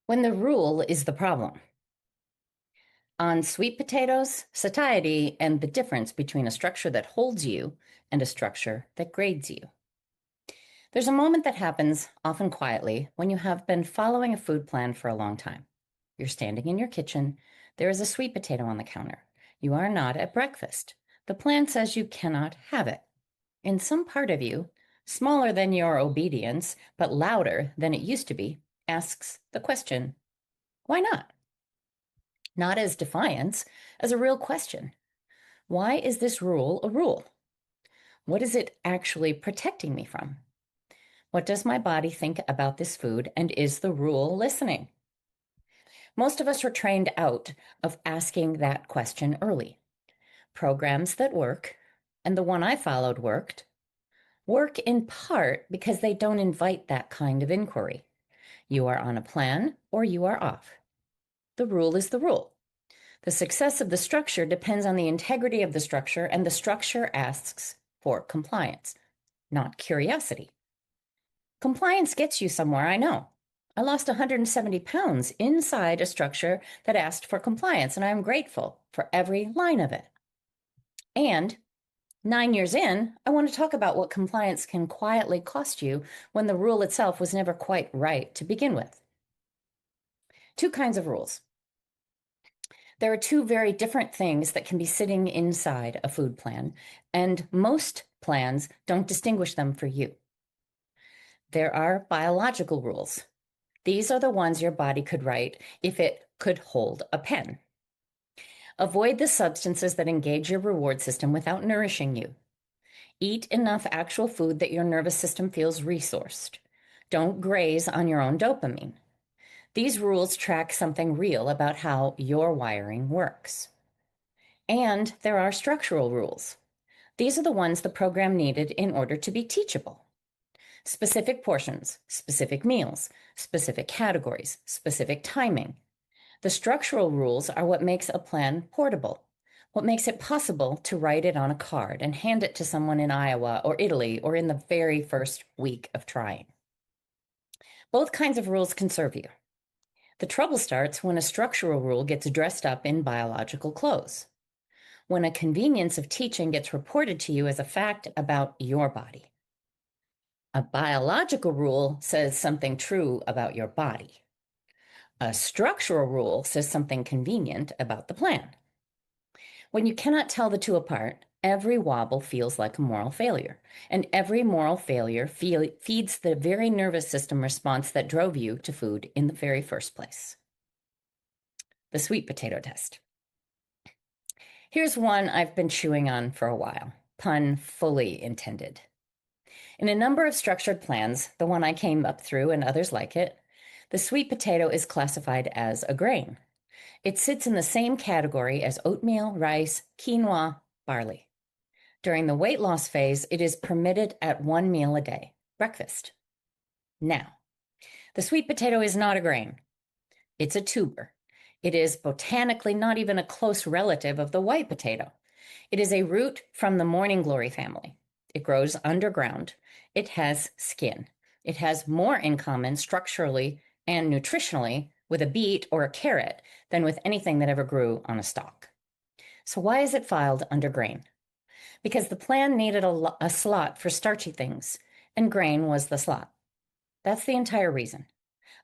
when the rule is the problem. On sweet potatoes, satiety, and the difference between a structure that holds you and a structure that grades you. There's a moment that happens, often quietly, when you have been following a food plan for a long time. You're standing in your kitchen. There is a sweet potato on the counter. You are not at breakfast. The plan says you cannot have it. In some part of you, smaller than your obedience, but louder than it used to be, asks the question, why not? Not as defiance, as a real question. Why is this rule a rule? What is it actually protecting me from? What does my body think about this food, and is the rule listening? Most of us are trained out of asking that question early. Programs that work, and the one I followed work in part because they don't invite that kind of inquiry. You are on a plan or you are off. The rule is the rule. The success of the structure depends on the integrity of the structure, and the structure asks for compliance, not curiosity. Compliance gets you somewhere, I know. I lost 170 pounds inside a structure that asked for compliance, and I'm grateful for every line of it. And 9 years in, I want to talk about what compliance can quietly cost you when the rule itself was never quite right to begin with. Two kinds of rules. There are two very different things that can be sitting inside a food plan, and most plans don't distinguish them for you. There are biological rules. These are the ones your body could write if it could hold a pen. Avoid the substances that engage your reward system without nourishing you. Eat enough actual food that your nervous system feels resourced. Don't graze on your own dopamine. These rules track something real about how your wiring works. And there are structural rules. These are the ones the program needed in order to be teachable. Specific portions, specific meals, specific categories, specific timing. The structural rules are what makes a plan portable, what makes it possible to write it on a card and hand it to someone in Iowa or Italy or in the very first week of trying. Both kinds of rules can serve you. The trouble starts when a structural rule gets dressed up in biological clothes, when a convenience of teaching gets reported to you as a fact about your body. A biological rule says something true about your body. A structural rule says something convenient about the plan. When you cannot tell the two apart, every wobble feels like a moral failure, and every moral failure feeds the very nervous system response that drove you to food in the very first place. The sweet potato test. Here's one I've been chewing on for a while, pun fully intended. In a number of structured plans, the one I came up through and others like it, the sweet potato is classified as a grain. It sits in the same category as oatmeal, rice, quinoa, barley. During the weight loss phase, it is permitted at one meal a day, breakfast. Now, the sweet potato is not a grain. It's a tuber. It is botanically not even a close relative of the white potato. It is a root from the morning glory family. It grows underground. It has skin. It has more in common structurally and nutritionally with a beet or a carrot than with anything that ever grew on a stalk. So why is it filed under grain? Because the plan needed a slot for starchy things, and grain was the slot. That's the entire reason.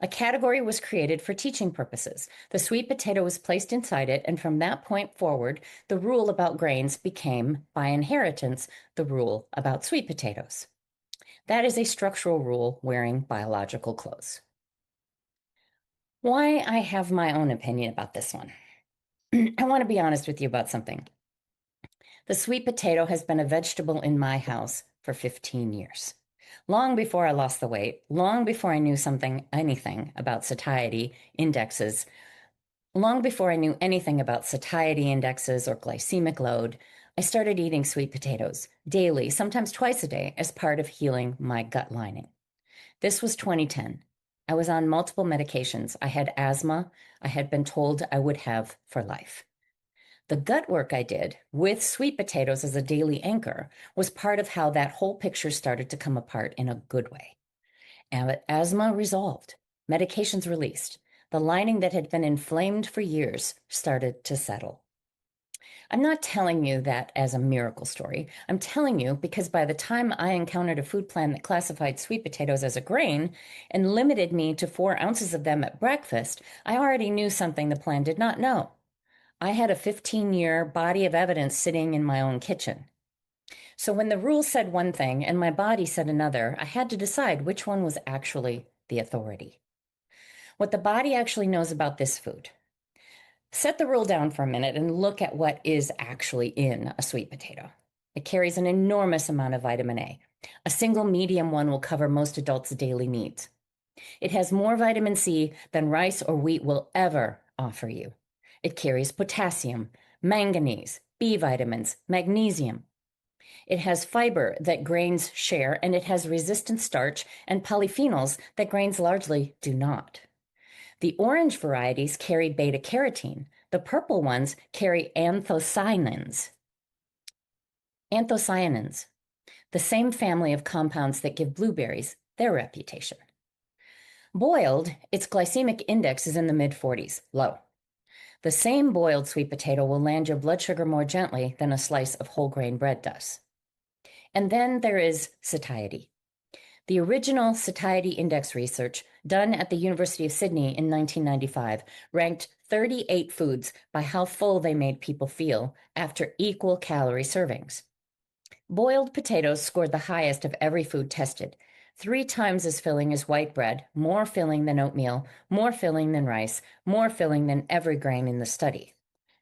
A category was created for teaching purposes. The sweet potato was placed inside it, and from that point forward, the rule about grains became, by inheritance, the rule about sweet potatoes. That is a structural rule wearing biological clothes. Why I have my own opinion about this one. I want to be honest with you about something. The sweet potato has been a vegetable in my house for 15 years. Long before I lost the weight, long before I knew anything about satiety indexes, long before I knew anything about satiety indexes or glycemic load, I started eating sweet potatoes daily, sometimes twice a day, as part of healing my gut lining. This was 2010. I was on multiple medications. I had asthma. I had been told I would have for life. The gut work I did with sweet potatoes as a daily anchor was part of how that whole picture started to come apart in a good way. And asthma resolved, medications released. The lining that had been inflamed for years started to settle. I'm not telling you that as a miracle story. I'm telling you because by the time I encountered a food plan that classified sweet potatoes as a grain and limited me to 4 ounces of them at breakfast, I already knew something the plan did not know. I had a 15-year body of evidence sitting in my own kitchen. So when the rule said one thing and my body said another, I had to decide which one was actually the authority. What the body actually knows about this food. Set the rule down for a minute and look at what is actually in a sweet potato. It carries an enormous amount of vitamin A. A single medium one will cover most adults' daily needs. It has more vitamin C than rice or wheat will ever offer you. It carries potassium, manganese, B vitamins, magnesium. It has fiber that grains share, and it has resistant starch and polyphenols that grains largely do not. The orange varieties carry beta carotene. The purple ones carry anthocyanins. Anthocyanins, the same family of compounds that give blueberries their reputation. Boiled, its glycemic index is in the mid-40s, low. The same boiled sweet potato will land your blood sugar more gently than a slice of whole grain bread does. And then there is satiety. The original satiety index research done at the University of Sydney in 1995 ranked 38 foods by how full they made people feel after equal calorie servings. Boiled potatoes scored the highest of every food tested, 3 times as filling as white bread, more filling than oatmeal, more filling than rice, more filling than every grain in the study.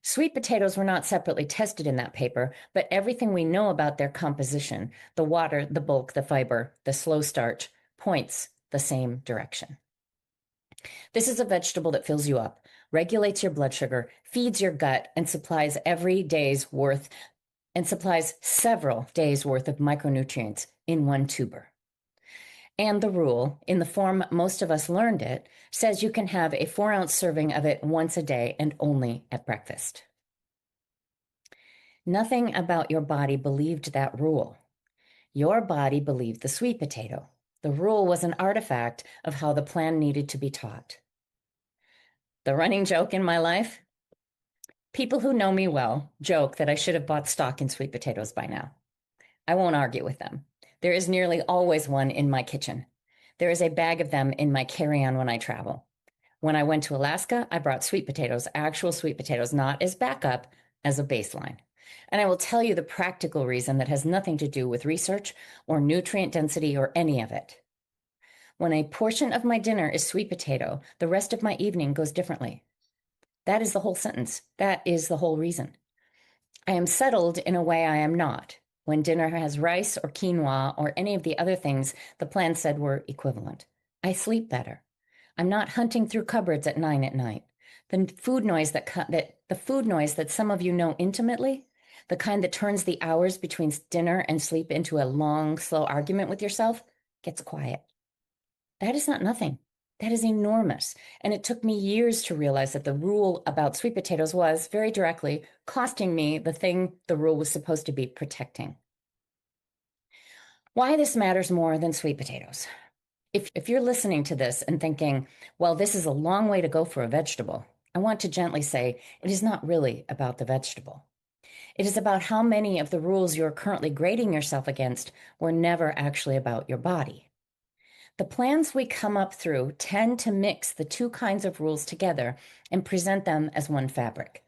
Sweet potatoes were not separately tested in that paper, but everything we know about their composition, the water, the bulk, the fiber, the slow starch, points the same direction. This is a vegetable that fills you up, regulates your blood sugar, feeds your gut, and supplies several days worth of micronutrients in one tuber. And the rule, in the form most of us learned it, says you can have a 4-ounce serving of it once a day and only at breakfast. Nothing about your body believed that rule. Your body believed the sweet potato. The rule was an artifact of how the plan needed to be taught. The running joke in my life? People who know me well joke that I should have bought stock in sweet potatoes by now. I won't argue with them. There is nearly always one in my kitchen. There is a bag of them in my carry-on when I travel. When I went to Alaska, I brought sweet potatoes, actual sweet potatoes, not as backup, as a baseline. And I will tell you the practical reason that has nothing to do with research or nutrient density or any of it. When a portion of my dinner is sweet potato, the rest of my evening goes differently. That is the whole sentence. That is the whole reason. I am settled in a way I am not when dinner has rice or quinoa or any of the other things the plan said were equivalent. I sleep better. I'm not hunting through cupboards at 9 at night. The food noise that some of you know intimately, the kind that turns the hours between dinner and sleep into a long, slow argument with yourself, gets quiet. That is not nothing. That is enormous. And it took me years to realize that the rule about sweet potatoes was very directly costing me the thing the rule was supposed to be protecting. Why this matters more than sweet potatoes. If you're listening to this and thinking, well, this is a long way to go for a vegetable, I want to gently say it is not really about the vegetable. It is about how many of the rules you're currently grading yourself against were never actually about your body. The plans we come up through tend to mix the two kinds of rules together and present them as one fabric.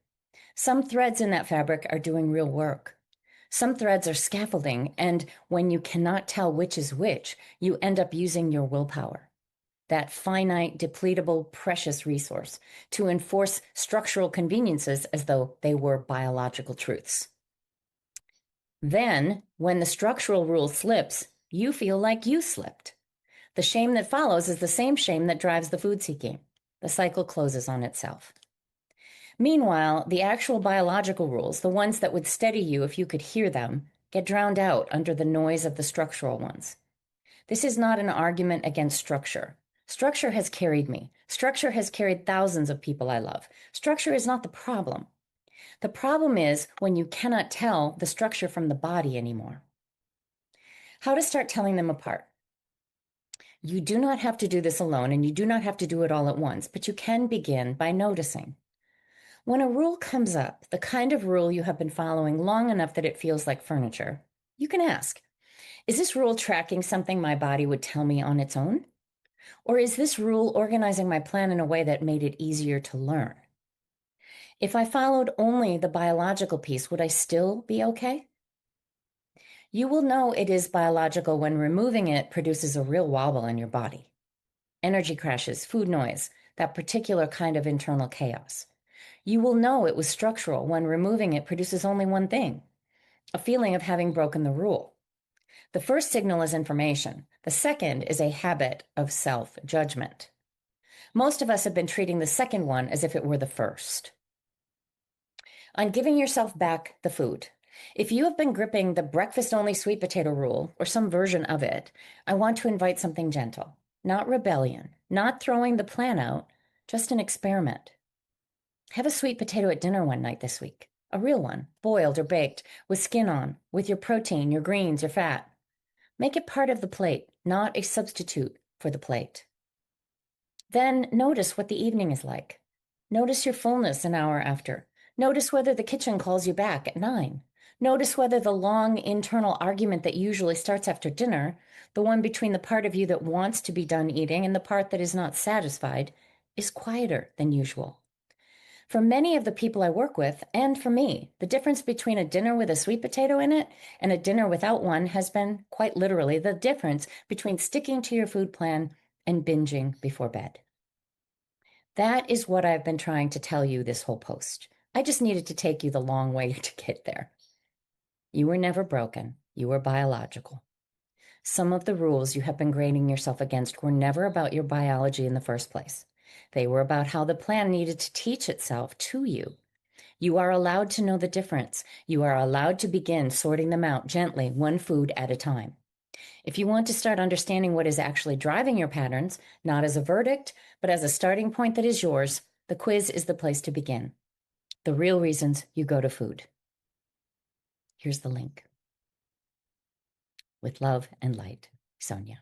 Some threads in that fabric are doing real work. Some threads are scaffolding, and when you cannot tell which is which, you end up using your willpower, that finite, depletable, precious resource, to enforce structural conveniences as though they were biological truths. Then, when the structural rule slips, you feel like you slipped. The shame that follows is the same shame that drives the food seeking. The cycle closes on itself. Meanwhile, the actual biological rules, the ones that would steady you if you could hear them, get drowned out under the noise of the structural ones. This is not an argument against structure. Structure has carried me. Structure has carried thousands of people I love. Structure is not the problem. The problem is when you cannot tell the structure from the body anymore. How to start telling them apart. You do not have to do this alone, and you do not have to do it all at once, but you can begin by noticing. When a rule comes up, the kind of rule you have been following long enough that it feels like furniture, you can ask, is this rule tracking something my body would tell me on its own? Or is this rule organizing my plan in a way that made it easier to learn? If I followed only the biological piece, would I still be okay? You will know it is biological when removing it produces a real wobble in your body. Energy crashes, food noise, that particular kind of internal chaos. You will know it was structural when removing it produces only one thing, a feeling of having broken the rule. The first signal is information. The second is a habit of self-judgment. Most of us have been treating the second one as if it were the first. On giving yourself back the food, if you have been gripping the breakfast-only sweet potato rule or some version of it, I want to invite something gentle, not rebellion, not throwing the plan out, just an experiment. Have a sweet potato at dinner one night this week, a real one, boiled or baked, with skin on, with your protein, your greens, your fat. Make it part of the plate, not a substitute for the plate. Then notice what the evening is like. Notice your fullness an hour after. Notice whether the kitchen calls you back at 9. Notice whether the long internal argument that usually starts after dinner, the one between the part of you that wants to be done eating and the part that is not satisfied, is quieter than usual. For many of the people I work with, and for me, the difference between a dinner with a sweet potato in it and a dinner without one has been, quite literally, the difference between sticking to your food plan and binging before bed. That is what I've been trying to tell you this whole post. I just needed to take you the long way to get there. You were never broken. You were biological. Some of the rules you have been grading yourself against were never about your biology in the first place. They were about how the plan needed to teach itself to you. You are allowed to know the difference. You are allowed to begin sorting them out gently, one food at a time. If you want to start understanding what is actually driving your patterns, not as a verdict, but as a starting point that is yours, the quiz is the place to begin. The real reasons you go to food. Here's the link. With love and light, Sonja.